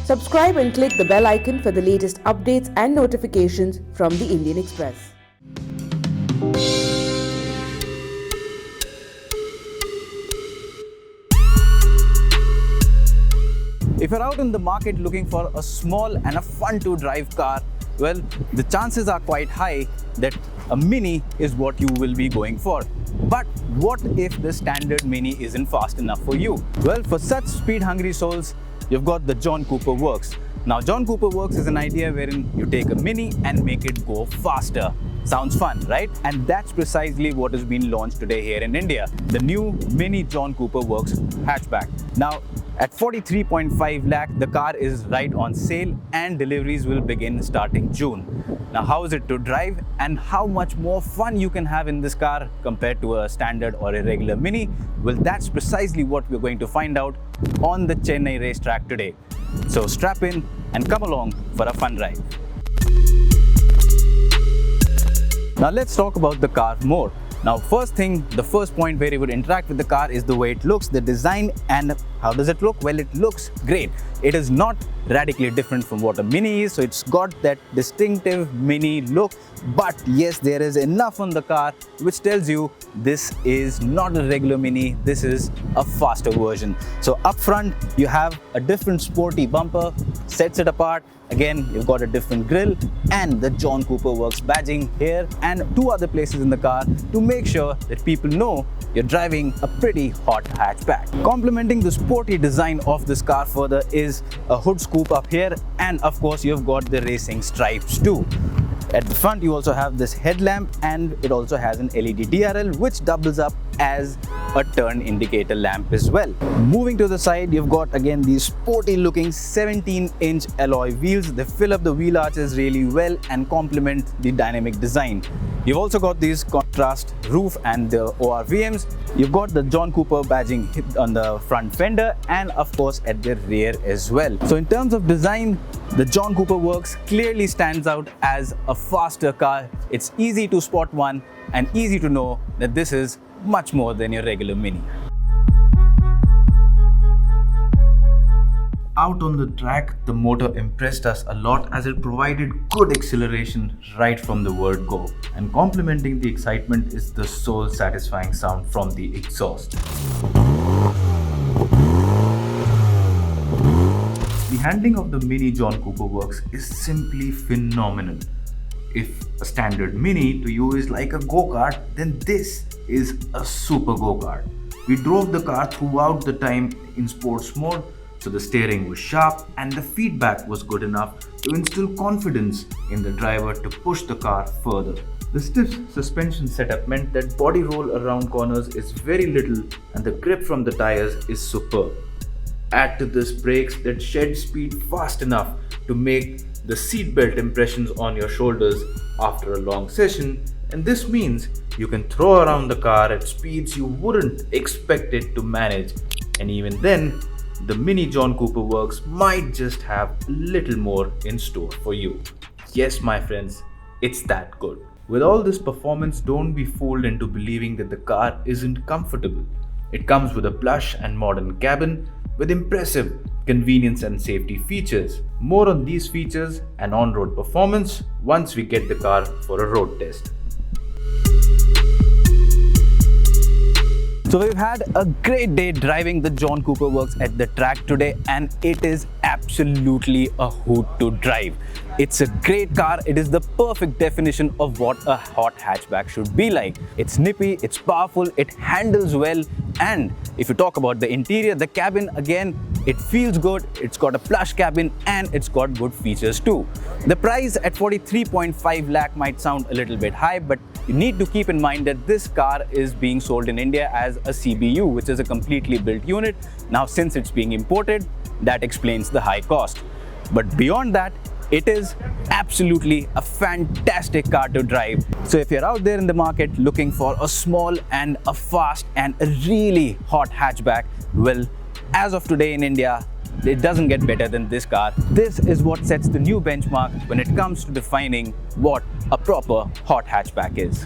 Subscribe and click the bell icon for the latest updates and notifications from the Indian Express. If you're out in the market looking for a small and a fun to drive car, well, the chances are quite high that a Mini is what you will be going for. But what if the standard Mini isn't fast enough for you? Well, for such speed-hungry souls, you've got the John Cooper Works. Now, John Cooper Works is an idea wherein you take a Mini and make it go faster. Sounds fun, right? And that's precisely what has been launched today here in India. The new Mini John Cooper Works hatchback. Now, at 43.5 lakh, the car is right on sale and deliveries will begin starting June. Now, how is it to drive and how much more fun you can have in this car compared to a standard or a regular Mini? Well, that's precisely what we're going to find out on the Chennai racetrack today. So strap in and come along for a fun ride. Now let's talk about the car more. Now, first thing, the first point where you would interact with the car is the way it looks, the design. And how does it look? Well, it looks great. It is not radically different from what a Mini is, so it's got that distinctive Mini look. But yes, there is enough on the car which tells you this is not a regular Mini, this is a faster version. So up front, you have a different sporty bumper, sets it apart. Again, you've got a different grille and the John Cooper Works badging here and two other places in the car to make sure that people know you're driving a pretty hot hatchback. Complementing the sporty design of this car further is a hood scoop up here, and of course you've got the racing stripes too. At the front you also have this headlamp and it also has an LED DRL which doubles up as a turn indicator lamp as well. Moving to the side, you've got again these sporty looking 17-inch alloy wheels. They fill up the wheel arches really well and complement the dynamic design. You've also got these contrast roof and the ORVMs. You've got the John Cooper badging on the front fender and of course at the rear as well. So in terms of design, the John Cooper Works clearly stands out as a faster car. It's easy to spot one and easy to know that this is much more than your regular Mini. Out on the track, the motor impressed us a lot as it provided good acceleration right from the word go. And complementing the excitement is the soul-satisfying sound from the exhaust. The handling of the Mini John Cooper Works is simply phenomenal. If a standard Mini to you is like a go-kart, then this is a super go-kart. We drove the car throughout the time in sports mode, so the steering was sharp and the feedback was good enough to instill confidence in the driver to push the car further. The stiff suspension setup meant that body roll around corners is very little and the grip from the tires is superb. Add to this brakes that shed speed fast enough to make the seatbelt impressions on your shoulders after a long session, and this means you can throw around the car at speeds you wouldn't expect it to manage, and even then, the Mini John Cooper Works might just have a little more in store for you. Yes, my friends, it's that good. With all this performance, don't be fooled into believing that the car isn't comfortable. It comes with a plush and modern cabin with impressive convenience and safety features. More on these features and on-road performance once we get the car for a road test. So we've had a great day driving the John Cooper Works at the track today and it is absolutely a hoot to drive. It's a great car. It is the perfect definition of what a hot hatchback should be like. It's nippy, it's powerful, it handles well, and if you talk about the interior, the cabin, again, it feels good, it's got a plush cabin and it's got good features too. The price at 43.5 lakh might sound a little bit high, but you need to keep in mind that this car is being sold in India as a CBU, which is a completely built unit. Now, since it's being imported, that explains the high cost. But beyond that, it is absolutely a fantastic car to drive. So if you're out there in the market looking for a small and a fast and a really hot hatchback, well, as of today in India, it doesn't get better than this car. This is what sets the new benchmark when it comes to defining what a proper hot hatchback is.